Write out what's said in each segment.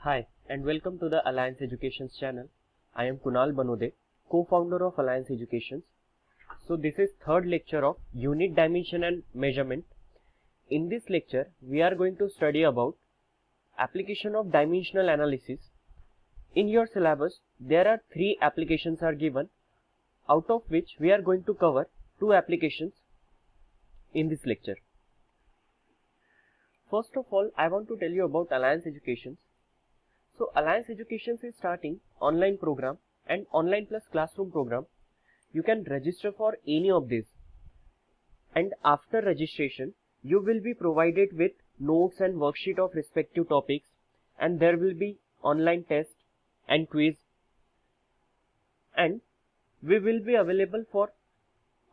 Hi and welcome to the Alliance Educations channel. I am Kunal Banode, co-founder of Alliance Educations. So this is third lecture of Unit Dimension and Measurement. In this lecture, we are going to study about application of dimensional analysis. In your syllabus, there are 3 applications are given, out of which we are going to cover 2 applications in this lecture. First of all, I want to tell you about Alliance Educations. So Alliance Educations is starting online program and online plus classroom program. You can register for any of these, and after registration you will be provided with notes and worksheet of respective topics, and there will be online test and quiz, and we will be available for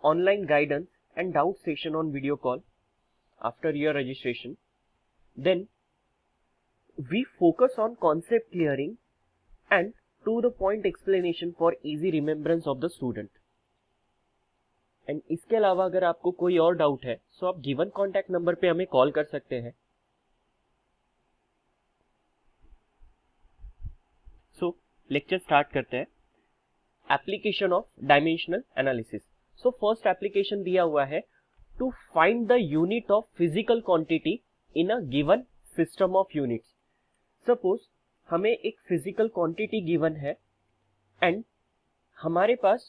online guidance and doubt session on video call after your registration. Then we focus on concept clearing and to the point explanation for easy remembrance of the student. And इसके अलावा अगर आपको कोई और doubt है तो आप given contact number पे हमें कॉल कर सकते हैं. सो लेक्चर स्टार्ट करते हैं. Application of dimensional analysis. So first application दिया हुआ है to find the unit of physical quantity in a given system of units. Suppose हमें एक फिजिकल क्वांटिटी गिवन है एंड हमारे पास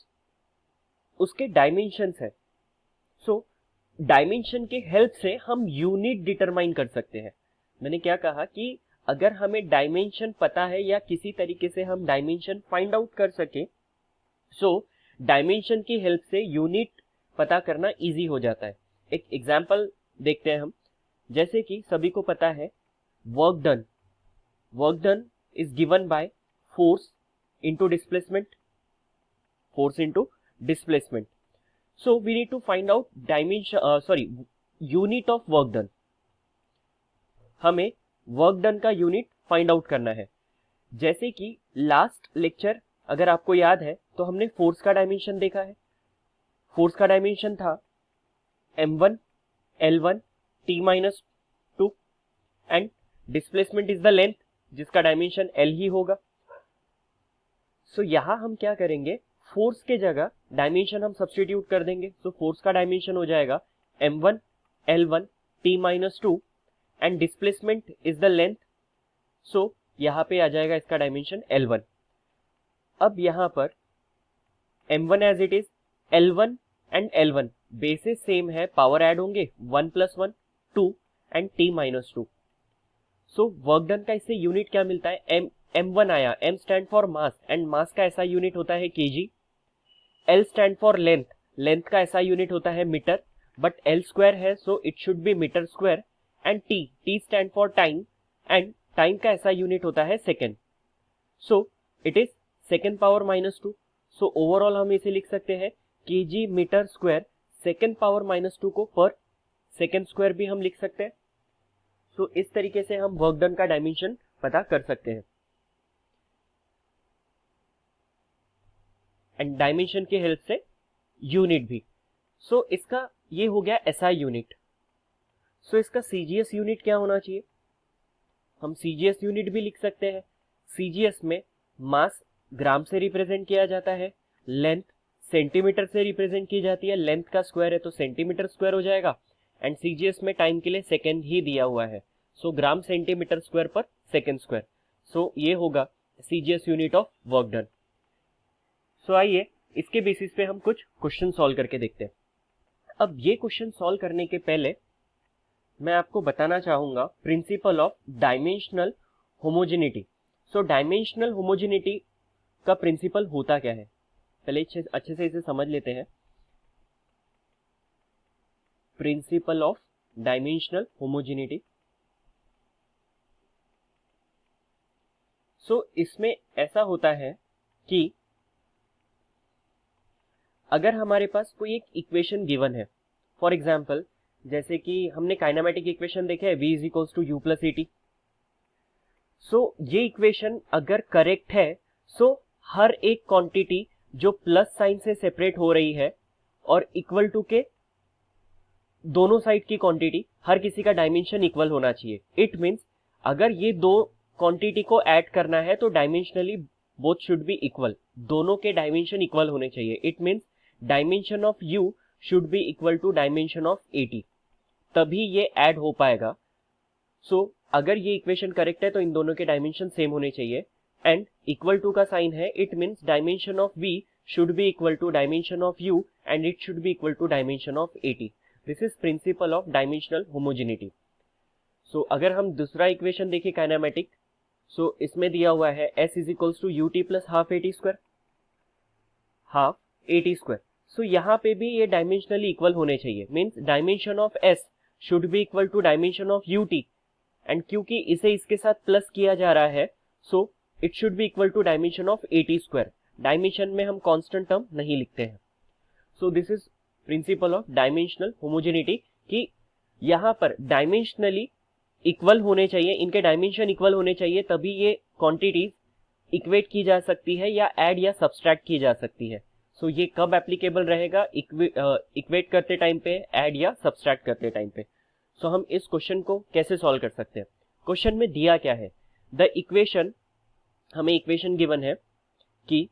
उसके डायमेंशंस है. सो डायमेंशन के हेल्प से हम यूनिट डिटरमाइन कर सकते हैं. मैंने क्या कहा कि अगर हमें डायमेंशन पता है या किसी तरीके से हम डायमेंशन फाइंड आउट कर सके, सो डायमेंशन की हेल्प से यूनिट पता करना इजी हो जाता है. एक एग्जांपल देखते हैं हम. जैसे कि सभी को पता है work done. Work done is given by force into displacement. Force into displacement. So we need to find out unit of work done. हमें वर्क डन का यूनिट फाइंड आउट करना है. जैसे कि लास्ट लेक्चर अगर आपको याद है तो हमने फोर्स का डायमेंशन देखा है. फोर्स का डायमेंशन था m1 l1 t-2 and displacement is the length जिसका डायमेंशन l ही होगा. सो यहां हम क्या करेंगे, फोर्स के जगह डायमेंशन हम सब्स्टिट्यूट कर देंगे. तो फोर्स का डायमेंशन हो जाएगा m1 l1 t-2 and displacement is the length. So यहां पे आ जाएगा इसका डायमेंशन l1. अब यहां पर m1 as it is, l1 and l1 basis same है, पावर ऐड होंगे 1 + 1 2 and t-2. So work done का इससे यूनिट क्या मिलता है, m1 आया. m stand for mass and mass का ऐसा यूनिट होता है kg. L stand for length. Length का ऐसा यूनिट होता है मीटर, बट L स्क्वायर है so it should be metre square. And T stand for time and time का ऐसा यूनिट होता है second. So it is second power -2. So overall हम इसे लिख सकते हैं kg metre square. Second power -2 को पर सेकेंड स्क्वायर भी हम लिख सकते हैं. सो इस तरीके से हम वर्क डन का डायमेंशन पता कर सकते हैं एंड डायमेंशन की हेल्प से यूनिट भी. सो इसका ये हो गया SI यूनिट. सो इसका CGS यूनिट क्या होना चाहिए, हम CGS यूनिट भी लिख सकते हैं. CGS में मास ग्राम से रिप्रेजेंट किया जाता है, लेंथ सेंटीमीटर से रिप्रेजेंट की जाती है. लेंथ का स्क्वायर है तो सेंटीमीटर स्क्वायर हो जाएगा, एंड CGS में टाइम के लिए सेकेंड ही दिया हुआ है. सो ग्राम सेंटीमीटर स्क्वायर पर सेकेंड स्क्वायर. सो ये होगा CGS unit of work done. So आइए इसके बेसिस पे हम कुछ क्वेश्चन सॉल्व करके देखते हैं. अब ये क्वेश्चन सॉल्व करने के पहले मैं आपको बताना चाहूंगा principal of dimensional homogeneity. So dimensional homogeneity का प्रिंसिपल होता क्या है, पहले अच्छे से इसे समझ लेते हैं. Principle of dimensional homogeneity. So इसमें ऐसा होता है कि अगर हमारे पास कोई एक इक्वेशन गिवन है, फॉर एग्जाम्पल जैसे कि हमने काइनेमेटिक इक्वेशन देखे है v = u + at. सो ये इक्वेशन अगर करेक्ट है, सो हर एक क्वांटिटी जो प्लस साइन से सेपरेट हो रही है और इक्वल टू के दोनों साइड की क्वांटिटी, हर किसी का डायमेंशन इक्वल होना चाहिए. इट मींस अगर ये दो क्वांटिटी को ऐड करना है तो dimensionally both should be equal, दोनों के डायमेंशन इक्वल होने चाहिए। It means dimension of u should be equal to dimension of at, तभी ये ऐड हो पाएगा। सो अगर ये इक्वेशन करेक्ट है तो इन दोनों के डायमेंशन सेम होने चाहिए, एंड इक्वल टू का साइन है, it means dimension of v should be equal to dimension of u and it should be equal to dimension of at. This is principle of dimensional homogeneity. So अगर हम दूसरा equation देखें kinematic, so इसमें दिया हुआ है s is equals to ut plus half at square, half at square. So यहाँ पे भी ये डायमेंशनली इक्वल होने चाहिए, means dimension of s should be equal to dimension of ut, and क्योंकि इसे इसके साथ प्लस किया जा रहा है, so it should be equal to dimension of at square. Dimension में हम कांस्टेंट टर्म नहीं लिखते हैं। So this is principal of dimensional homogeneity, कि यहाँ पर डायमेंशनली इक्वल होने चाहिए, इनके डायमेंशन इक्वल होने चाहिए, तभी ये क्वांटिटीज इक्वेट की जा सकती है या ऐड या सब्सट्रैक्ट की जा सकती है। सो ये कब एप्लीकेबल रहेगा, इक्वेट करते टाइम पे, ऐड या सब्सट्रैक्ट करते टाइम पे। सो हम इस क्वेश्चन को कैसे सॉल्व कर सकते हैं? क्वेश्चन में दिया क्या है, द इक्वेशन, हमें इक्वेशन गिवन है कि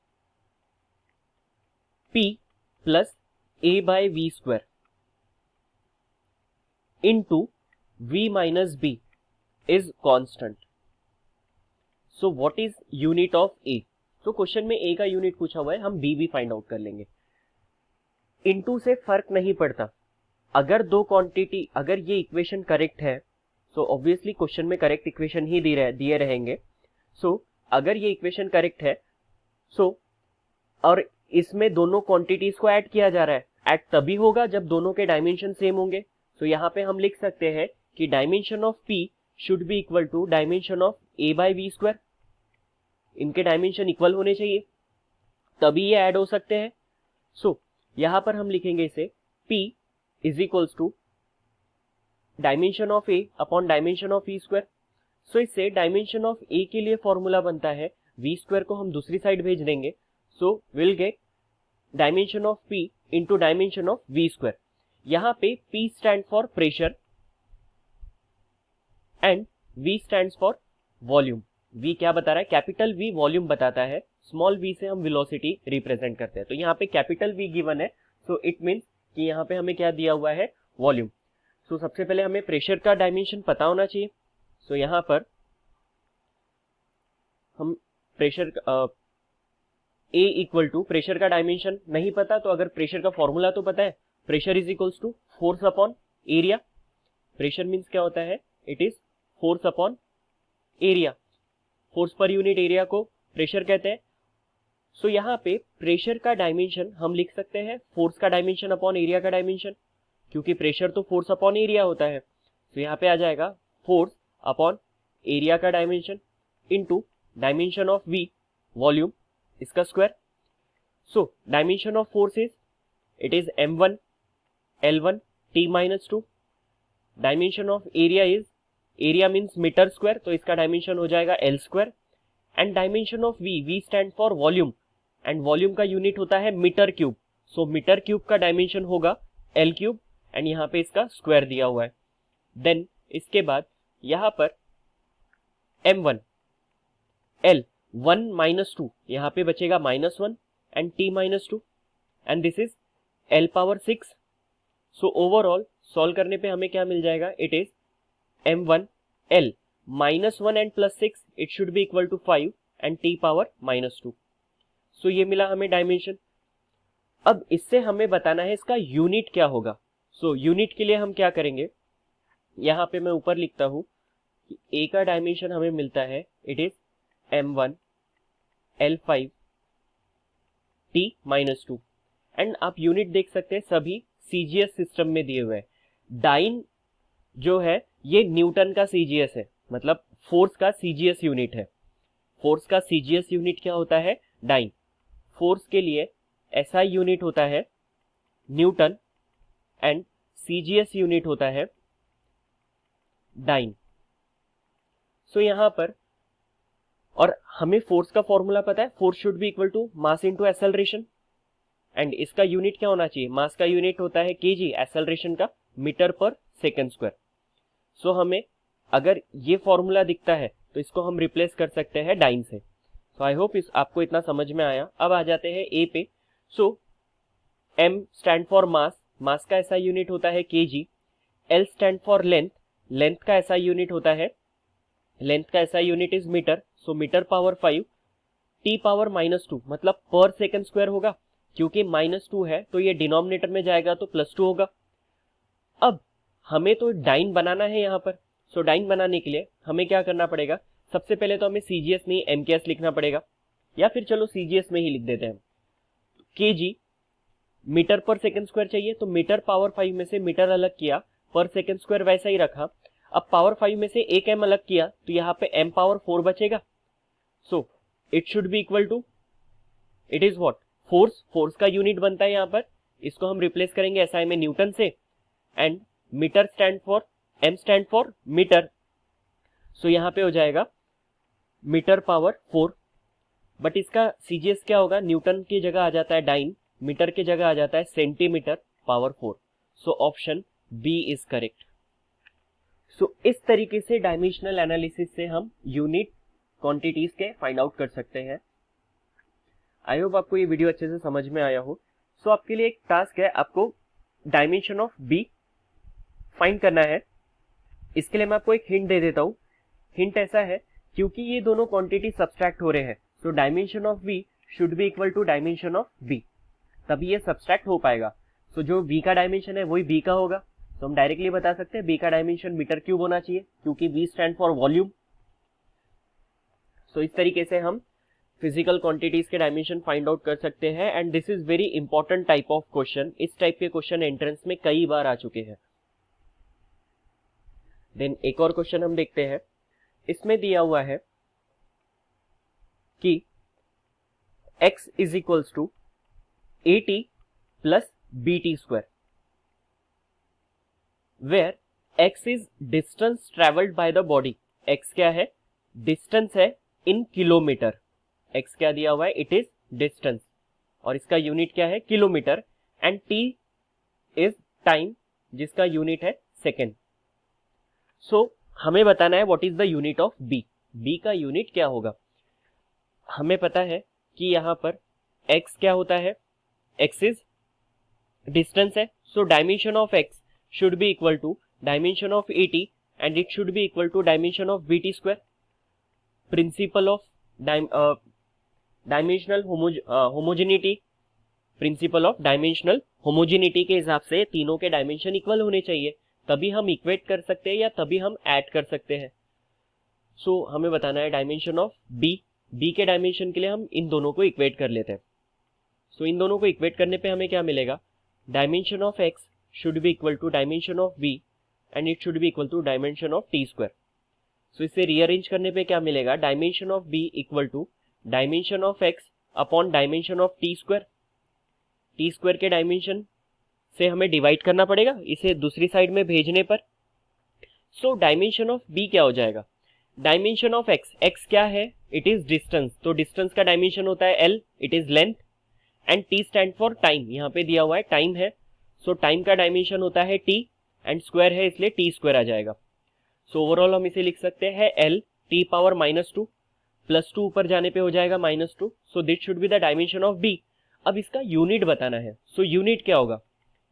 P plus a by v square into v minus b is constant. So what is unit of a? तो क्वेश्चन में a का यूनिट पूछा हुआ है, हम b भी फाइंड आउट कर लेंगे। इनटू से फर्क नहीं पड़ता, अगर दो क्वांटिटी, अगर ये इक्वेशन करेक्ट है, सो ऑब्वियसली क्वेश्चन में करेक्ट इक्वेशन ही दिए रहेंगे। सो अगर ये इक्वेशन करेक्ट है, सो और इसमें दोनों क्वांटिटीज को ऐड किया जा रहा है, ऐड तभी होगा जब दोनों के डायमेंशन सेम होंगे। तो यहाँ पे हम लिख सकते हैं कि dimension of p should be equal to dimension of a by V square, इनके डायमेंशन इक्वल होने चाहिए, तभी ये ऐड हो सकते हैं। सो यहाँ पर हम लिखेंगे इसे p is equals to dimension of a upon dimension of v square. So इससे डायमेंशन ऑफ a के लिए फॉर्मूला बनता है, v स्क्वायर को हम दूसरी साइड भेज देंगे, so will get dimension of p into dimension of v square. यहाँ पे p stand for pressure and v stand for volume. v क्या बता रहा है, कैपिटल V वॉल्यूम बताता है, स्मॉल v से हम वेलोसिटी रिप्रेजेंट करते हैं। तो यहाँ पे कैपिटल V गिवन है, सो इट मीन्स कि यहाँ पे हमें क्या दिया हुआ है, वॉल्यूम। सो सबसे पहले हमें प्रेशर का डायमेंशन पता होना चाहिए। सो यहाँ पर हम pressure A equal to, pressure का डायमेंशन नहीं पता, तो अगर प्रेशर का फॉर्मूला तो पता है, pressure is equals to force upon area. Pressure means क्या होता है, it is force upon area, force पर यूनिट एरिया को प्रेशर कहते हैं। सो यहाँ पे प्रेशर का डायमेंशन हम लिख सकते हैं फोर्स का डायमेंशन अपॉन एरिया का डायमेंशन, क्योंकि प्रेशर तो फोर्स अपॉन एरिया होता है। तो यहाँ पे आ जाएगा फोर्स अपॉन एरिया का dimension into dimension of V volume, इसका square. So dimension of force is, it is m1 L1 T-2। Dimension of area is, area means metre square, तो इसका डायमेंशन हो जाएगा L square. And dimension of V stand for volume, and volume का unit होता है metre cube. सो metre cube का dimension होगा L cube, and यहाँ पे इसका स्क्वायर दिया हुआ है। देन इसके बाद यहाँ पर m1 L 1 माइनस 2, यहाँ पे बचेगा -1 and T-2, and this is L power 6। So overall solve करने पे हमें क्या मिल जाएगा, it is m1 L -1 and +6, it should be equal to 5 and T power -2। So ये मिला हमें डायमेंशन। अब इससे हमें बताना है इसका यूनिट क्या होगा। सो यूनिट के लिए हम क्या करेंगे, यहाँ पे मैं ऊपर लिखता हूँ कि A का डायमेंशन हमें मिलता है, it is m1 L5 T-2, and आप यूनिट देख सकते हैं सभी CGS सिस्टम में दिए हुए हैं। डाइन जो है ये न्यूटन का CGS है, मतलब फोर्स का CGS यूनिट है। फोर्स का CGS यूनिट क्या होता है, डाइन। फोर्स के लिए SI यूनिट होता है न्यूटन एंड CGS यूनिट होता है डाइन। सो यहाँ पर, और हमें फोर्स का फॉर्मूला पता है, force should be equal to mass into acceleration, and इसका यूनिट क्या होना चाहिए, मास का यूनिट होता है kg, एक्सेलरेशन का मीटर पर सेकंड स्क्वायर। सो हमें अगर ये फॉर्मूला दिखता है तो इसको हम रिप्लेस कर सकते हैं डाइन से। सो आई होप इस आपको इतना समझ में आया। अब आ जाते हैं ए पे। So M stand for mass, mass का ऐसा यूनिट होता है kg। L stand for length, length का ऐसा यूनिट होता है, लेंथ का ऐसा unit is metre, so metre power 5। T power -2 मतलब पर सेकंड स्क्वायर होगा, क्योंकि -2 है तो ये डिनोमिनेटर में जाएगा तो +2 होगा। अब हमें तो डाइन बनाना है यहाँ पर। सो डाइन बनाने के लिए हमें क्या करना पड़ेगा, सबसे पहले तो हमें CGS नहीं MKS लिखना पड़ेगा, या फिर चलो CGS में ही लिख देते हैं। kg मीटर पर सेकंड स्क्वायर चाहिए, तो मीटर पावर 5 में से मीटर अलग किया, पर सेकंड स्क्वायर वैसा ही रखा। अब पावर 5 में से एक m अलग किया, तो यहाँ पे m पावर 4 बचेगा। So it should be equal to, it is what, force, force का यूनिट बनता है यहाँ पर, इसको हम रिप्लेस करेंगे SI में न्यूटन से, and metre stand for, m stand for metre, so यहाँ पे हो जाएगा मीटर पावर 4। बट इसका CGS क्या होगा, न्यूटन की जगह आ जाता है डाइन, मीटर की जगह आ जाता है centimetre power 4। So option B is correct. So इस तरीके से डायमेंशनल एनालिसिस से हम यूनिट क्वांटिटीज के फाइंड आउट कर सकते हैं। आई होप आपको ये वीडियो अच्छे से समझ में आया हो। सो आपके लिए एक टास्क है, आपको डायमेंशन ऑफ बी फाइंड करना है। इसके लिए मैं आपको एक हिंट दे देता हूँ। हिंट ऐसा है, क्योंकि ये दोनों क्वांटिटी सब्सट्रैक्ट हो रहे हैं, so dimension of B should be equal to dimension of B, तभी ये सब्सट्रैक्ट हो पाएगा। सो जो v का डायमेंशन है वही b का होगा, तो हम डायरेक्टली बता सकते हैं b का डायमेंशन मीटर क्यूब होना चाहिए, क्योंकि v स्टैंड फॉर वॉल्यूम। सो इस तरीके से हम फिजिकल क्वांटिटीज के डायमेंशन फाइंड आउट कर सकते हैं, and this is very important type of question. इस टाइप के क्वेश्चन एंट्रेंस में कई बार आ चुके हैं। देन एक और क्वेश्चन हम देखते हैं। इसमें दिया हुआ है कि x is equals to AT plus BT square, where x is distance traveled by the body। x क्या है, डिस्टेंस है इन किलोमीटर। x क्या दिया हुआ है, इट इज डिस्टेंस, और इसका यूनिट क्या है, kilometre, and t is time, जिसका यूनिट है सेकेंड। सो हमें बताना है what is the unit of b। b का यूनिट क्या होगा। हमें पता है कि यहाँ पर x क्या होता है, x इज डिस्टेंस है, so dimension of x should be equal to dimension of AT, and it should be equal to dimension of BT square. Principle of dimensional homogeneity, principle of dimensional homogeneity के हिसाब से तीनों के dimension equal होने चाहिए, तभी हम equate कर सकते हैं या तभी हम ऐड कर सकते हैं। सो हमें बताना है डायमेंशन ऑफ b के डायमेंशन के लिए हम इन दोनों को इक्वेट कर लेते हैं। सो इन दोनों को इक्वेट करने पे हमें क्या मिलेगा, dimension of x should be equal to dimension of b, and it should be equal to dimension of t square. So इसे रीअरेंज करने पे क्या मिलेगा, dimension of b equal to dimension of x upon dimension of t square. t square के dimension से हमें divide करना पड़ेगा इसे दूसरी साइड में भेजने पर। सो डायमेंशन ऑफ b क्या हो जाएगा, डायमेंशन ऑफ x क्या है, इट इज डिस्टेंस, तो डिस्टेंस का डायमेंशन होता है l, it is length, and t stand for time, यहाँ पे दिया हुआ है टाइम है, सो टाइम का डायमेंशन होता है t, एंड स्क्वायर है इसलिए t स्क्वायर आ जाएगा। सो ओवरऑल हम इसे लिख सकते हैं l t पावर -2, +2 ऊपर जाने पे हो जाएगा -2, so this should be the dimension of b। अब इसका यूनिट बताना है, सो यूनिट क्या होगा,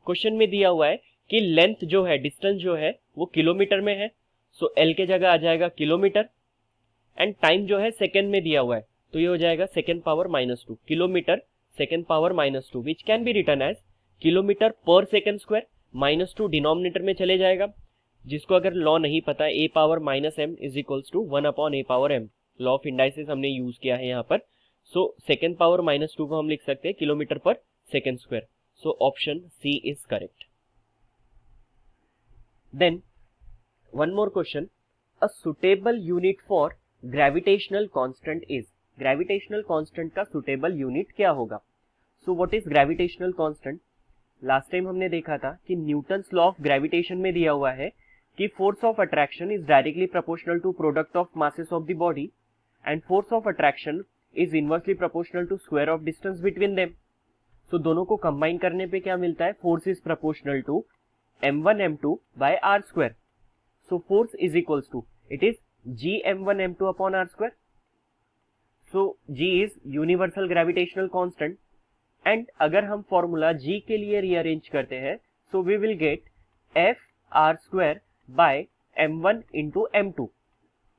क्वेश्चन में दिया हुआ है कि लेंथ जो है, डिस्टेंस जो है वो किलोमीटर में है, सो l के जगह आ जाएगा किलोमीटर, एंड टाइम जो है सेकेंड में दिया हुआ है, तो ये हो जाएगा second power -2, kilometre second power -2, which can be written as kilometre per second square. -2 denominator में चले जाएगा, जिसको अगर लॉ नहीं पता है, a power -m is equals to 1 upon a power m, law of indices हमने यूज किया है यहाँ पर। सो सेकेंड पावर -2 को हम लिख सकते हैं kilometre per second square. So option C is correct. Then one more question, a suitable unit for gravitational constant is. Gravitational constant का सुटेबल यूनिट क्या होगा। So what is gravitational constant. Last time हमने देखा था कि Newton's law of gravitation में दिया हुआ है कि force of attraction is directly proportional to product of masses of the body, and force of attraction is inversely proportional to square of distance between them. So दोनों को combine करने पे क्या मिलता है, force is proportional to m1 m2 by r square. So force is equals to, it is Gm1m2 upon r². So G is universal gravitational constant, and अगर हम formula G के लिए रीअरेंज करते हैं so we will get F(r²) by m1 into m2.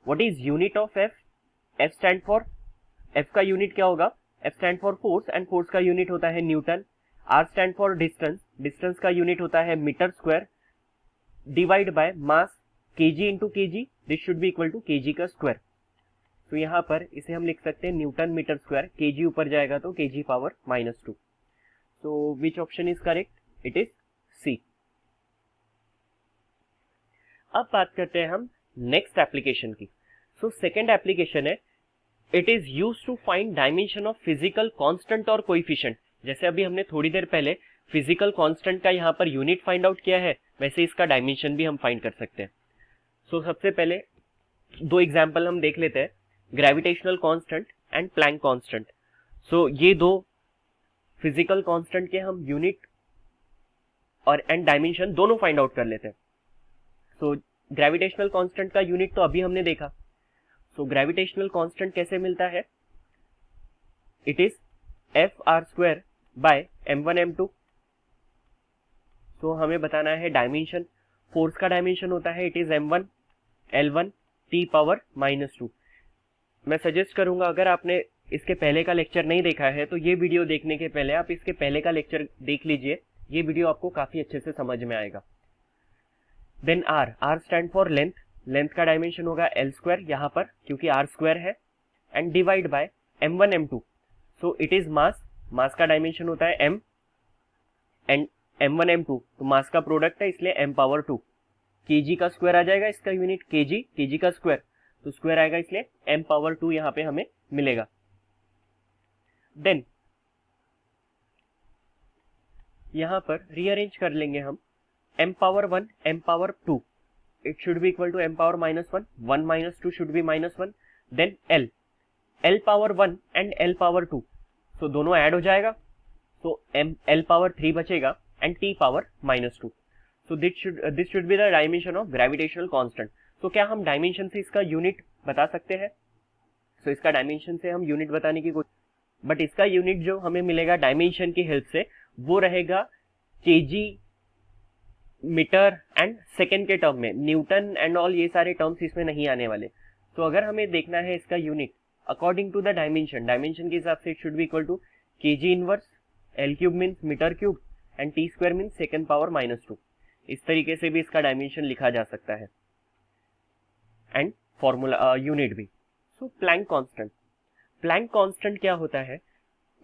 What is unit of F? F stand for, F का unit क्या होगा? F stand for force, and force का यूनिट होता है newton. R stand for distance, distance का unit होता है metre square, divide by mass kg into kg, this should be equal to kg का स्क्वायर. तो यहाँ पर इसे हम लिख सकते हैं न्यूटन मीटर स्क्वायर, kg ऊपर जाएगा तो kg power -2. So which option is correct? It is C. अब बात करते हैं हम नेक्स्ट एप्लीकेशन की. सो सेकेंड एप्लीकेशन है, it is use to find dimension of physical constant और कोएफिशिएंट. जैसे अभी हमने थोड़ी देर पहले फिजिकल कांस्टेंट का यहाँ पर यूनिट फाइंड आउट किया है, वैसे इसका डायमेंशन भी हम फाइंड कर सकते हैं. सो सबसे पहले दो एग्जाम्पल हम देख लेते हैं, gravitational constant and Planck constant. So ये दो फिजिकल कांस्टेंट के हम यूनिट और एंड डायमेंशन दोनों फाइंड आउट कर लेते हैं. सो ग्रेविटेशनल कांस्टेंट का यूनिट तो अभी हमने देखा. सो ग्रेविटेशनल कांस्टेंट कैसे मिलता है? It is F(r²) bye m1 m2. सो हमें बताना है डायमेंशन. फोर्स का डायमेंशन होता है it is m1 L1 t power -2. मैं सजेस्ट करूंगा अगर आपने इसके पहले का लेक्चर नहीं देखा है तो ये वीडियो देखने के पहले आप इसके पहले का लेक्चर देख लीजिए, ये वीडियो आपको काफी अच्छे से समझ में आएगा. Then R stand for length, length का डायमेंशन होगा L² यहाँ पर क्योंकि R² है, and divide by m1 m2. So it is mass, mass का डायमेंशन होता है m, एंड m1 m2 तो मास का प्रोडक्ट है इसलिए m पावर 2. kg का स्क्वायर आ जाएगा, इसका यूनिट kg का स्क्वायर, तो स्क्वायर आएगा इसलिए m पावर 2 यहाँ पे हमें मिलेगा. देन यहाँ पर रीअरेंज कर लेंगे हम m power 1 m power 2, it should be equal to m power -1, 1 minus 2 should be -1. Then l power 1 and l power 2, so दोनों ऐड हो जाएगा, सो l पावर 3 बचेगा and t power -2. So this should be the dimension of gravitational constant. तो क्या हम dimension से इसका unit बता सकते हैं? सो इसका डायमेंशन से हम यूनिट बताने की कोशिश, बट इसका यूनिट जो हमें मिलेगा डायमेंशन की हेल्प से वो रहेगा kg, मीटर एंड सेकेंड के टर्म में. न्यूटन एंड ऑल ये सारे टर्म्स इसमें नहीं आने वाले. तो अगर हमें देखना है इसका unit according to the dimension, dimension के हिसाब से it should be equal to kg inverse, L³ means metre cube, and t² means second power -2. इस तरीके से भी इसका डायमेंशन लिखा जा सकता है, एंड फॉर्मूला यूनिट भी. सो प्लैंक कांस्टेंट, प्लैंक कांस्टेंट क्या होता है?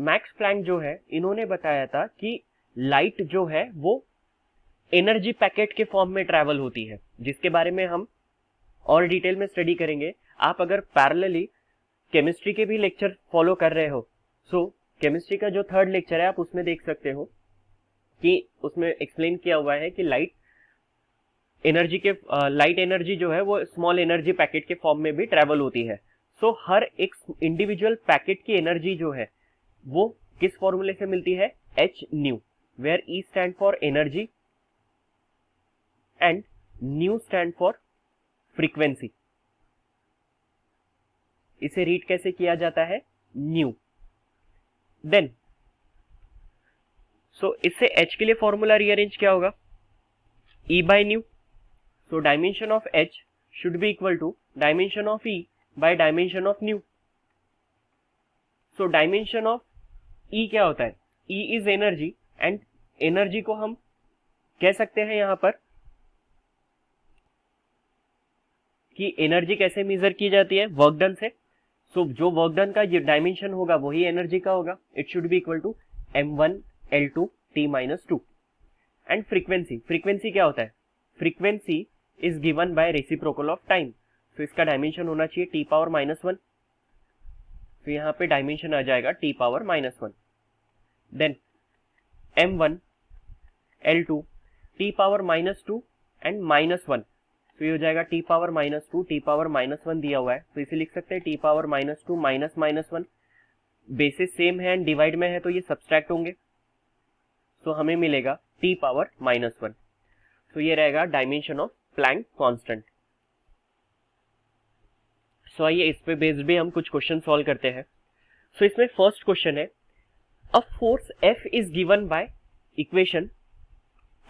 मैक्स प्लैंक जो है इन्होंने बताया था कि लाइट जो है वो एनर्जी पैकेट के फॉर्म में ट्रैवल होती है, जिसके बारे में हम और डिटेल में स्टडी करेंगे. आप अगर पैरेलली केमिस्ट्री के भी लेक्चर फॉलो कर रहे हो, सो केमिस्ट्री का जो थर्ड लेक्चर है आप उसमें देख सकते हो कि उसमें एक्सप्लेन किया हुआ है कि लाइट एनर्जी जो है वो स्मॉल एनर्जी पैकेट के फॉर्म में भी ट्रैवल होती है. सो हर एक इंडिविजुअल पैकेट की एनर्जी जो है वो किस फॉर्मूले से मिलती है? h nu, where E stand for energy and nu stand for frequency. इसे रीड कैसे किया जाता है? न्यू. देन सो इससे h के लिए फॉर्मूला रीअरेंज क्या होगा? E by nu. So dimension of h should be equal to dimension of E by dimension of nu. So dimension of E क्या होता है? E is energy, and energy को हम कह सकते हैं यहां पर कि एनर्जी कैसे मेजर की जाती है? वर्क डन से. सो जो वर्क डन का डायमेंशन होगा वही एनर्जी का होगा. It should be equal to m1 L2 t-2. And frequency, frequency क्या होता है? Frequency is given by reciprocal of time. तो इसका डायमेंशन होना चाहिए t पावर -1. तो यहाँ पे डायमेंशन आ जाएगा t power -1. Then m1 L2 t power -2 and -1. तो ये हो जाएगा t पावर -2, t पावर -1 दिया हुआ है तो इसे लिख सकते हैं t पावर -2 -1. बेसिस सेम है एंड डिवाइड में है तो ये सब्सट्रैक्ट होंगे, तो हमें मिलेगा t पावर -1. तो ये रहेगा डायमेंशन ऑफ प्लैंक कांस्टेंट. सो आइए इस पे बेस्ड भी हम कुछ क्वेश्चन सॉल्व करते हैं। सो इसमें फर्स्ट क्वेश्चन है, a force F is given by equation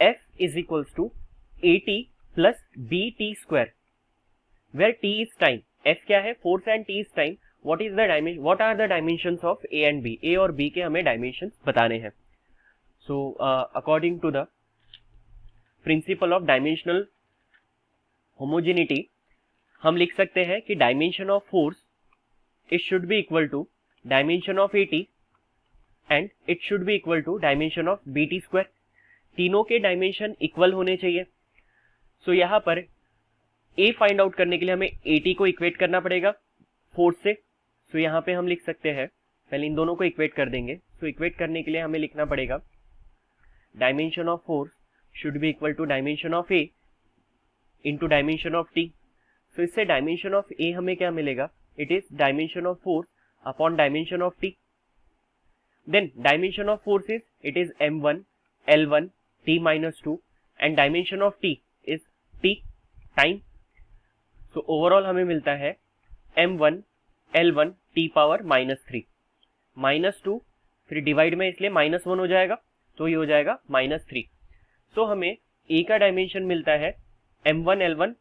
F is equals to AT plus BT square, where T is time. F क्या है? Force and T is time. What are the dimensions of A and B? A और B के हमें dimensions बताने हैं। So according to the principle of dimensional homogeneity हम लिख सकते हैं कि dimension of force it should be equal to dimension of AT and it should be equal to dimension of BT square. तीनों के डायमेंशन इक्वल होने चाहिए। सो यहाँ पर A फाइंड आउट करने के लिए हमें AT को इक्वेट करना पड़ेगा फोर्स से। सो यहाँ पे हम लिख सकते हैं, पहले इन दोनों को इक्वेट कर देंगे। सो इक्वेट करने के लिए हमें लिखना पड़ेगा dimension of force should be equal to dimension of A into dimension of T। So इससे डायमेंशन ऑफ A हमें क्या मिलेगा? It is dimension of force upon dimension of T। Then dimension of force is it is M1 L1 T minus 2 and dimension of T is T time. So overall हमें मिलता है M1 L1 T power -3 -2, फिर divide में इसलिए -1 हो जाएगा, तो ये हो जाएगा -3। सो हमें A का डायमेंशन मिलता है M1 L1,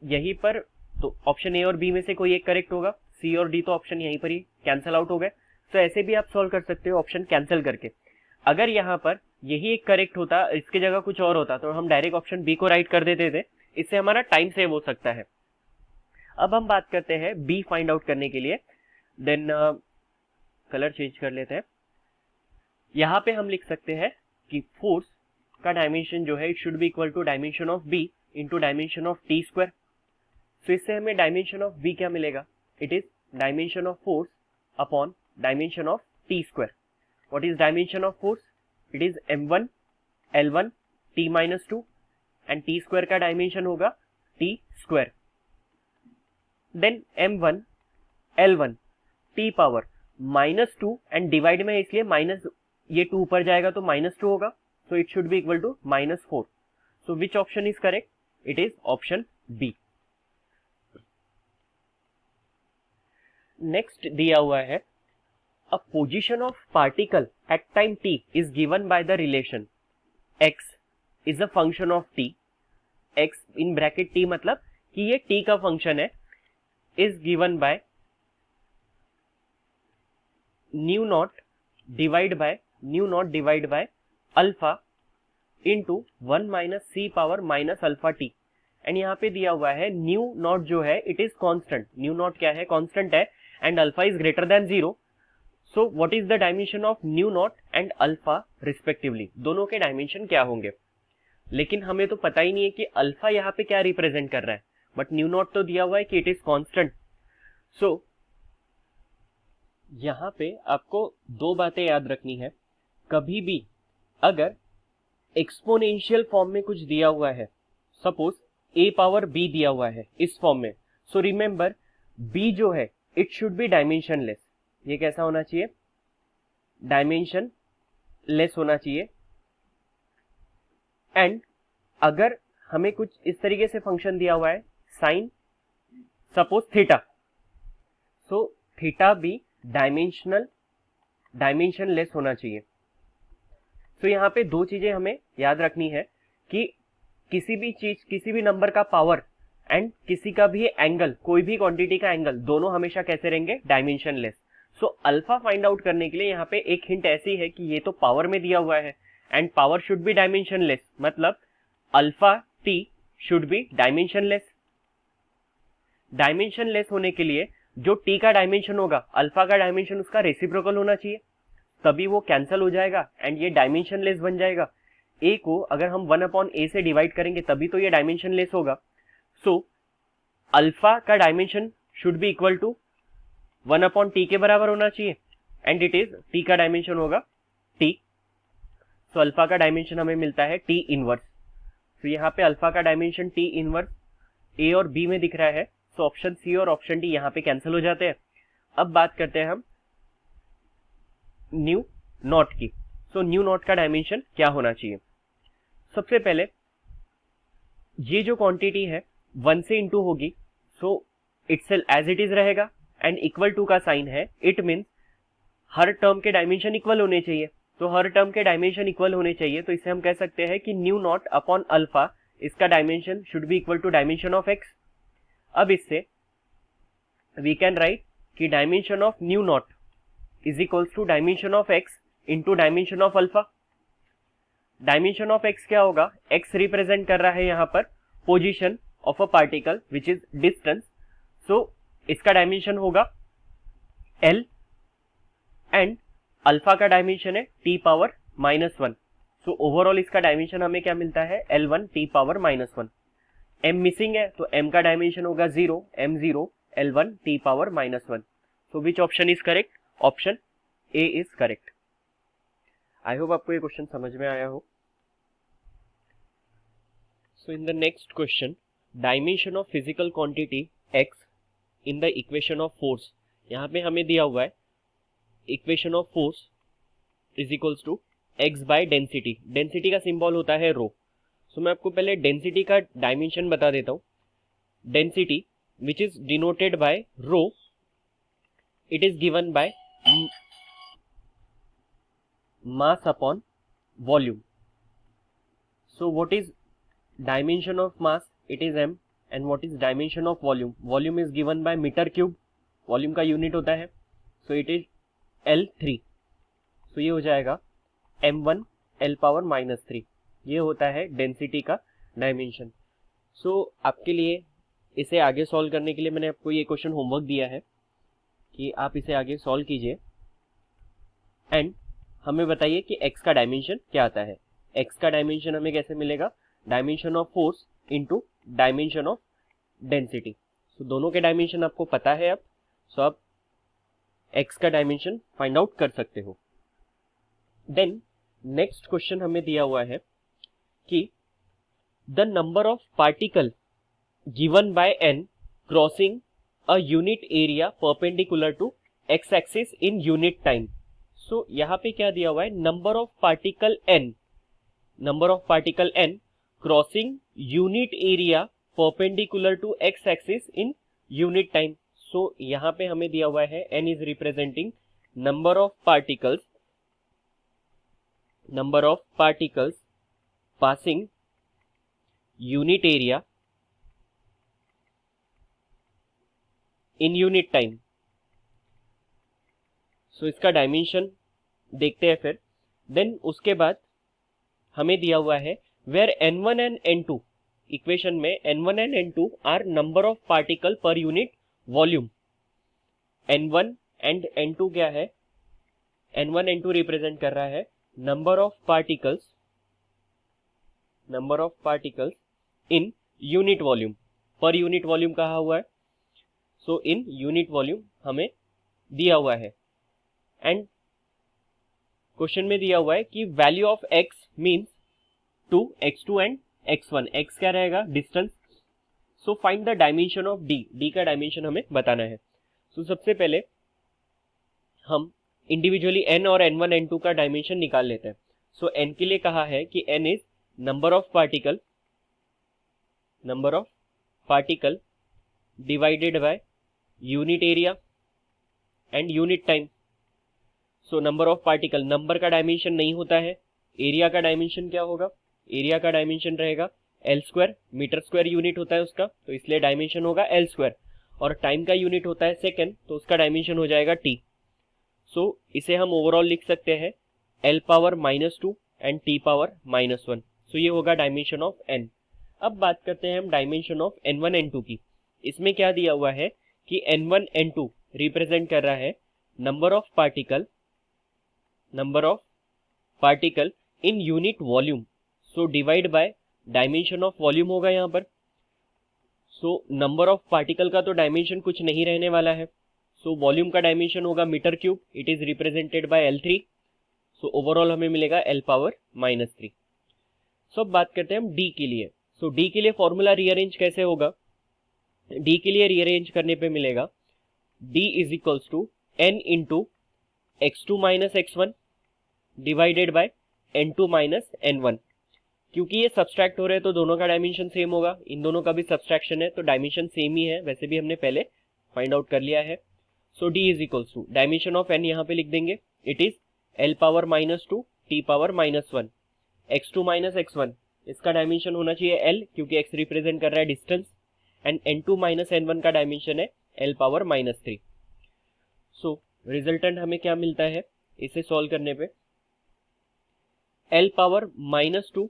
यहीं पर तो ऑप्शन A और B में से कोई एक करेक्ट होगा। C और D तो ऑप्शन यहीं पर ही कैंसिल आउट हो गए। तो ऐसे भी आप सॉल्व कर सकते हो ऑप्शन कैंसिल करके। अगर यहाँ पर यही एक करेक्ट होता, इसकी जगह कुछ और होता, तो हम डायरेक्ट ऑप्शन B को राइट कर देते थे। इससे हमारा टाइम सेव हो सकता है। अब हम बात करते हैं B फाइंड आउट करने के लिए। देन कलर चेंज कर लेते हैं। यहाँ पे हम लिख सकते हैं कि फोर्स का डायमेंशन जो है it should be equal to dimension of B into dimension of T square. तो इससे हमें डायमेंशन ऑफ B क्या मिलेगा? It is dimension of force upon dimension of T square. What is dimension of force? It is M1 L1 T minus 2 and T square का dimension होगा T square. Then M1 L1 T power -2 and divide में इसलिए minus, ये 2 ऊपर जाएगा तो -2 होगा। So it should be equal to -4। So which option is correct? It is option B। Next दिया हुआ है, a position of particle at time t is given by the relation x is a function of t। x in bracket t मतलब कि ये t का function है, is given by nu naught divide by alpha into 1 minus C power minus alpha T. And यहाँ पे दिया हुआ है न्यू नॉट जो है it is constant. New not क्या है? कांस्टेंट है and alpha is greater than 0। So what is the dimension of nu not and alpha respectively? दोनों के डायमेंशन क्या होंगे? लेकिन हमें तो पता ही नहीं है कि अल्फा यहाँ पे क्या रिप्रेजेंट कर रहा है, बट न्यू नॉट तो दिया हुआ है कि इट इज कांस्टेंट। सो यहाँ पे आपको दो बातें याद रखनी है। कभी भी अगर एक्सपोनेंशियल फॉर्म में कुछ दिया हुआ है, सपोज a पावर b दिया हुआ है इस फॉर्म में, सो रिमेंबर b जो है इट शुड बी डायमेंशनलेस। ये कैसा होना चाहिए? डायमेंशन लेस होना चाहिए। एंड अगर हमें कुछ इस तरीके से फंक्शन दिया हुआ है sine suppose theta, so theta भी डायमेंशन लेस होना चाहिए। सो यहाँ पे दो चीजें हमें याद रखनी है कि किसी भी नंबर का पावर एंड किसी का भी एंगल, कोई भी क्वांटिटी का एंगल, दोनों हमेशा कैसे रहेंगे? Dimension less. So alpha find out करने के लिए यहाँ पे एक हिंट ऐसी है कि ये तो पावर में दिया हुआ है and power should be dimensionless, मतलब alpha T should be dimensionless. Dimensionless होने के लिए जो टी का डायमेंशन होगा, अल्फा का डायमेंशन उसका रेसिप्रोकल होना चाहिए, तभी वो कैंसिल हो जाएगा एंड ये डायमेंशन लेस बन जाएगा। ए को अगर हम 1/a से डिवाइड करेंगे तभी तो ये डायमेंशन लेस होगा। सो अल्फा का dimension should be equal to 1/t के बराबर होना चाहिए एंड इट इज t का डायमेंशन होगा t। सो अल्फा का डायमेंशन हमें मिलता है t इनवर्स। तो यहाँ पे अल्फा का डायमेंशन t इनवर्स a और b में दिख रहा है। सो ऑप्शन सी और ऑप्शन डी यहाँ पे कैंसिल हो जाते हैं। अब बात करते हैं हम न्यू नॉट की। सो न्यू नॉट का डायमेंशन क्या होना चाहिए? सबसे पहले ये जो क्वांटिटी है 1 से इंटू होगी, so itself as it is रहेगा एंड इक्वल टू का साइन है, इट मीन्स हर टर्म के डायमेंशन इक्वल होने चाहिए। तो हर टर्म के डायमेंशन इक्वल होने चाहिए, तो इसे हम कह सकते हैं कि न्यू नॉट अपॉन अल्फा, इसका dimension should be equal to dimension of X. अब इससे वी कैन राइट कि dimension of nu naught is equals to dimension of X into dimension of alpha. Dimension of X क्या होगा, X represent कर रहा है यहाँ पर position of a particle which is distance, so इसका डायमेंशन होगा एल एंड अल्फा का डायमेंशन है टी पावर -1। सो ओवरऑल इसका डायमेंशन हमें क्या मिलता है, L1 T power -1। m missing है तो m का डायमेंशन होगा 0, m0 L1 T power -1। So which option is correct, option A is correct. I hope आपको ये क्वेश्चन समझ में आया हो। So in the next question, dimension of physical quantity x in the equation of force. यहाँ पे हमें दिया हुआ है equation of force is equals to X by density. Density का सिंबल होता है रो। सो मैं आपको पहले डेंसिटी का डायमेंशन बता देता हूँ। Density which is denoted by rho, it is given by mass upon volume. So what is dimension of mass, it is m, and what is dimension of volume, volume is given by metre cube, volume का unit होता है, so it is L3। सो ये हो जाएगा m1 L power -3, ये होता है density का डायमेंशन। सो आपके लिए इसे आगे सॉल्व करने के लिए मैंने आपको ये क्वेश्चन होमवर्क दिया है कि आप इसे आगे सॉल्व कीजिए एंड हमें बताइए कि x का डायमेंशन क्या आता है। x का डायमेंशन हमें कैसे मिलेगा, dimension of force into dimension of density. So दोनों के डायमेंशन आपको पता है अब, सो आप x का डायमेंशन फाइंड आउट कर सकते हो। देन नेक्स्ट क्वेश्चन हमें दिया हुआ है कि the number of particle given by n crossing a unit area perpendicular to x axis in unit time. So यहाँ पे क्या दिया हुआ है, number of particle n, number of particle n crossing unit area perpendicular to x axis in unit time. So यहाँ पे हमें दिया हुआ है n is representing number of particles passing unit area in unit time. So इसका dimension देखते हैं फिर। देन उसके बाद हमें दिया हुआ है where n1 and n2, equation में n1 and n2 are number of particle per unit volume. n1 and n2 क्या है, n1 n2 रिप्रेजेंट कर रहा है number of particles in unit volume. Per unit volume कहा हुआ है, सो इन यूनिट वॉल्यूम हमें दिया हुआ है। एंड क्वेश्चन में दिया हुआ है कि value of x means 2, x2 and x1। x क्या रहेगा, distance. So find the dimension of d, d का डायमेंशन हमें बताना है। सो सबसे पहले हम इंडिविजुअली n और n1 n2 का डायमेंशन निकाल लेते हैं। सो n के लिए कहा है कि n is number of particle divided by unit area and unit time. So number of particle, number का डायमेंशन नहीं होता है, एरिया का डायमेंशन क्या होगा, एरिया का डायमेंशन रहेगा L², मीटर स्क्वायर यूनिट होता है उसका, तो इसलिए डायमेंशन होगा L², और टाइम का यूनिट होता है सेकेंड, तो उसका डायमेंशन हो जाएगा t। सो इसे हम ओवरऑल लिख सकते हैं L power -2 and t power -1। सो ये होगा डायमेंशन ऑफ n। अब बात करते हैं हम डायमेंशन ऑफ n1 n2 की। इसमें क्या दिया हुआ है कि n1 n2 रिप्रेजेंट कर रहा है number of particle in unit volume. So divide by dimension of volume होगा यहाँ पर। सो नंबर ऑफ पार्टिकल का तो डायमेंशन कुछ नहीं रहने वाला है, सो वॉल्यूम का डायमेंशन होगा metre cube, it is represented by L3। So overall हमें मिलेगा L पावर -3। सो अब बात करते हैं हम d के लिए। सो d के लिए फॉर्मूला रीअरेंज कैसे होगा, d के लिए रीअरेंज करने पे मिलेगा d is equals to n into x2 minus x1 divided by n2 minus n1। क्योंकि ये सब्सट्रैक्ट हो रहे हैं तो दोनों का डायमेंशन सेम होगा, इन दोनों का भी सब्सट्रैक्शन है तो डायमेंशन सेम ही है, वैसे भी हमने पहले फाइंड आउट कर लिया है। So D is equals to dimension of N यहाँ पे लिख देंगे, it is L power -2 T power -1 x2 minus x1, इसका डायमेंशन होना चाहिए एल क्योंकि x रिप्रेजेंट कर रहा है distance, and n2 minus n1 का डायमेंशन है l पावर -3। सो रिजल्टेंट हमें क्या मिलता है इसे सॉल्व करने पे, l पावर -2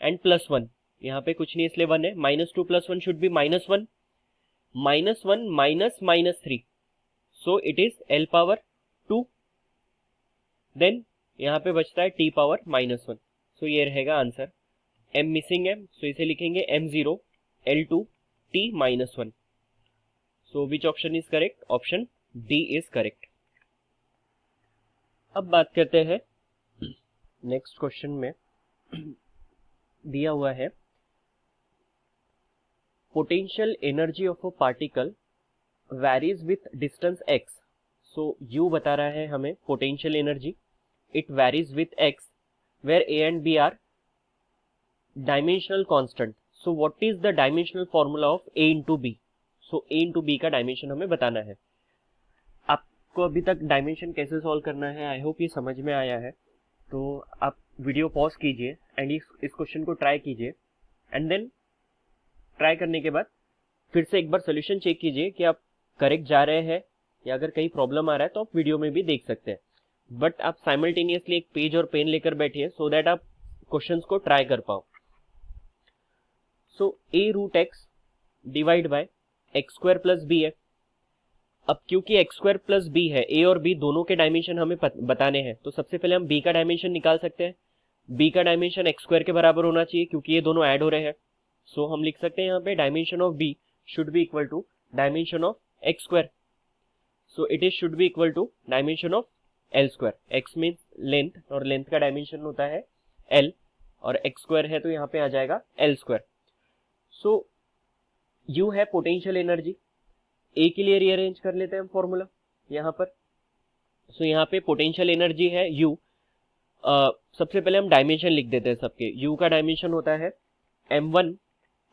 एंड +1, यहाँ पे कुछ नहीं इसलिए 1 है, -2 + 1 should be -1, -1 minus -3, so it is l power 2, then यहाँ पे बचता है t पावर -1, सो ये रहेगा आंसर। m मिसिंग है, सो इसे लिखेंगे m0 l2 t -1। So which option is correct? Option D is correct. अब बात करते हैं नेक्स्ट क्वेश्चन में दिया हुआ है potential energy of a particle varies with distance x। So u बता रहा है हमें potential energy, it varies with x where a and b are dimensional constant. So what is the dimensional formula of a into b? सो a into b का dimension हमें बताना है। आपको अभी तक डायमेंशन कैसे सॉल्व करना है आई होप ये समझ में आया है। तो आप वीडियो पॉज कीजिए एंड इस क्वेश्चन को ट्राई कीजिए, एंड देन ट्राई करने के बाद फिर से एक बार सोल्यूशन चेक कीजिए कि आप करेक्ट जा रहे हैं, या अगर कहीं प्रॉब्लम आ रहा है तो आप वीडियो में भी देख सकते हैं। बट आप साइमल्टेनियसली एक पेज और पेन लेकर बैठिए सो दैट आप क्वेश्चंस को ट्राई कर पाओ। So a root x divide by x² plus B है। अब क्योंकि x² प्लस बी है, a और b दोनों के डायमेंशन हमें बताने हैं, तो सबसे पहले हम b का डायमेंशन निकाल सकते हैं। b का डायमेंशन x² के बराबर होना चाहिए क्योंकि ये दोनों ऐड हो रहे हैं। सो हम लिख सकते हैं यहाँ पे dimension of b should be equal to dimension of x²। So it is should be equal to dimension of l²। x means length, और लेंथ का डायमेंशन होता है l, और x² है तो यहाँ पे आ जाएगा l²। सो u है पोटेंशियल एनर्जी, a के लिए रीअरेंज कर लेते हैं हम फॉर्मूला यहाँ पर। सो यहाँ पे पोटेंशियल एनर्जी है u, सबसे पहले हम डायमेंशन लिख देते हैं सबके। u का डायमेंशन होता है m1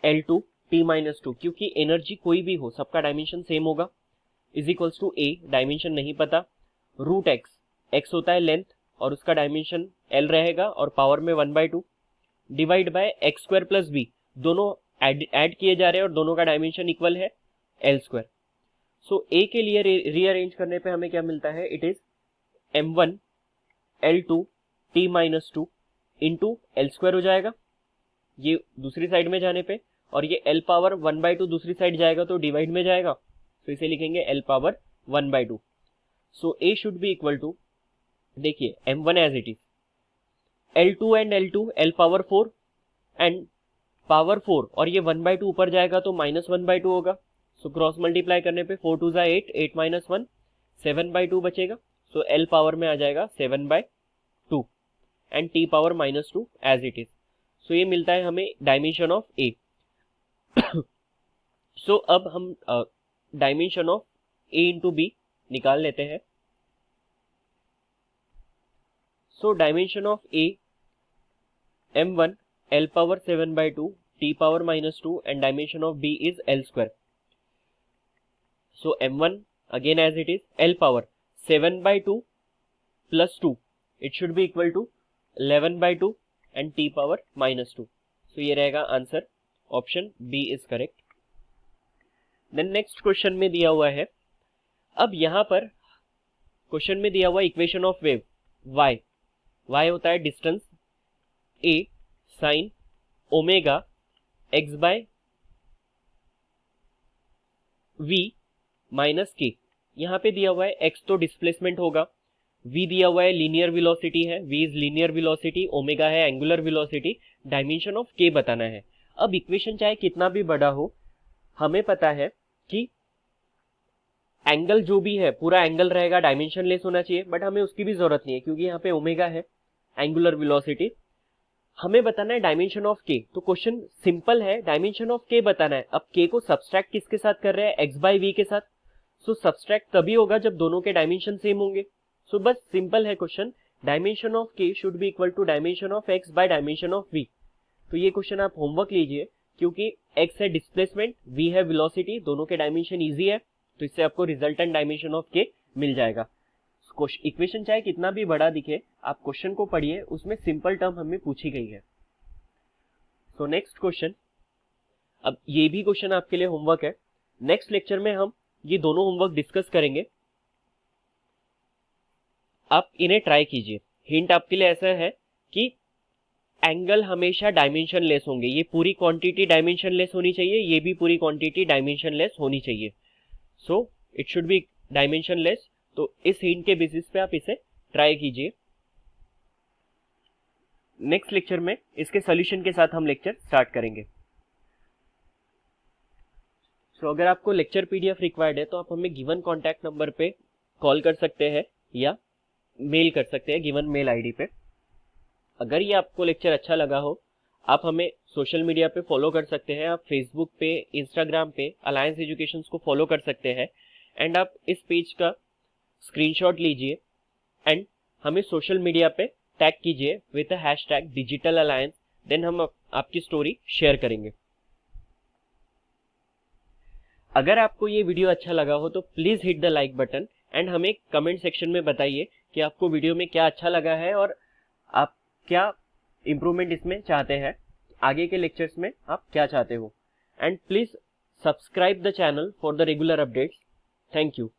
l2 t -2, क्योंकि एनर्जी कोई भी हो सबका डायमेंशन सेम होगा, is equals to a, dimension नहीं पता, रूट x होता है लेंथ और उसका डायमेंशन l रहेगा और पावर में 1/2, divide by x² plus b, दोनों ऐड किए जा रहे हैं और दोनों का डायमेंशन इक्वल है l²। सो a के लिए रीअरेंज करने पे हमें क्या मिलता है, it is m1 l2 t -2 into l² हो जाएगा ये दूसरी साइड में जाने पे, और ये l पावर 1/2 दूसरी साइड जाएगा तो डिवाइड में जाएगा, तो इसे लिखेंगे l power 1/2। So a should be equal to, देखिए m1 as it is, l2 and l2 l power 4 and power 4, और ये 1/2 ऊपर जाएगा तो -1/2 होगा। सो क्रॉस मल्टीप्लाई करने पे 4 2 जा 8, 8 - 1 7/2 बचेगा। सो l पावर में आ जाएगा 7/2 and t power -2 as it is. So ये मिलता है हमें डायमेंशन ऑफ a। सो अब हम dimension of a into b निकाल लेते हैं। So dimension of a m1 l power 7/2 t power -2 and dimension of b is l²। So m1 again as it is l power 7/2 plus 2, it should be equal to 11/2 and t power -2. So ये रहेगा answer, option B is correct. Then next question में दिया हुआ है, अब यहाँ पर question में दिया हुआ equation of wave y, y होता है distance a sine omega x by v minus के। यहाँ पे दिया हुआ है x तो डिस्प्लेसमेंट होगा, v दिया हुआ है लीनियर वेलोसिटी है, v is linear velocity, omega है angular velocity, dimension of k बताना है। अब इक्वेशन चाहे कितना भी बड़ा हो, हमें पता है कि एंगल जो भी है पूरा एंगल रहेगा डायमेंशन लेस होना चाहिए, बट हमें उसकी भी जरूरत नहीं है क्योंकि यहाँ पे ओमेगा है एंगुलर वेलोसिटी। हमें बताना है डायमेंशन ऑफ k, तो क्वेश्चन सिंपल है, डायमेंशन ऑफ k बताना है। अब k को सब्सट्रैक्ट किसके साथ कर रहे हैं, x बाई v के साथ। सो सब्सट्रैक्ट तभी होगा जब दोनों के डायमेंशन सेम होंगे। सो बस सिंपल है question, dimension of k should be equal to dimension of x by dimension of v। तो ये क्वेश्चन आप होमवर्क लीजिए क्योंकि x है डिस्प्लेसमेंट, v है वेलोसिटी, दोनों के डायमेंशन इजी है, तो इससे आपको रिजल्टेंट डायमेंशन ऑफ k मिल जाएगा। इक्वेशन चाहे कितना भी बड़ा दिखे, आप क्वेश्चन को पढ़िए, उसमें सिंपल टर्म हमें पूछी गई है। सो नेक्स्ट क्वेश्चन, अब ये भी क्वेश्चन आपके लिए होमवर्क है। नेक्स्ट लेक्चर में हम ये दोनों होमवर्क डिस्कस करेंगे, आप इन्हें ट्राई कीजिए। हिंट आपके लिए ऐसा है कि एंगल हमेशा डायमेंशन लेस होंगे, ये पूरी क्वांटिटी डायमेंशन लेस होनी चाहिए, ये भी पूरी क्वांटिटी डायमेंशन लेस होनी चाहिए। सो it should be dimension less. तो इस हिंट के बेसिस पे आप इसे ट्राई कीजिए। नेक्स्ट लेक्चर में इसके सॉल्यूशन के साथ हम लेक्चर स्टार्ट करेंगे। सो अगर आपको लेक्चर पीडीएफ रिक्वायर्ड है तो आप हमें गिवन कॉन्टैक्ट नंबर पे कॉल कर सकते हैं या मेल कर सकते हैं गिवन मेल आईडी पे। अगर ये आपको लेक्चर अच्छा लगा हो, आप हमें सोशल मीडिया पे फॉलो कर सकते हैं। आप फेसबुक पे, इंस्टाग्राम पे अलायंस एजुकेशन को फॉलो कर सकते हैं एंड आप इस पेज का स्क्रीनशॉट लीजिए एंड हमें सोशल मीडिया पे टैग कीजिए with hashtag digital alliance, then हम आपकी स्टोरी शेयर करेंगे। अगर आपको ये वीडियो अच्छा लगा हो तो please hit the like button and हमें कमेंट सेक्शन में बताइए कि आपको वीडियो में क्या अच्छा लगा है और आप क्या इंप्रूवमेंट इसमें चाहते हैं, आगे के लेक्चर्स में आप क्या चाहते हो। And please subscribe the channel for the regular updates. Thank you.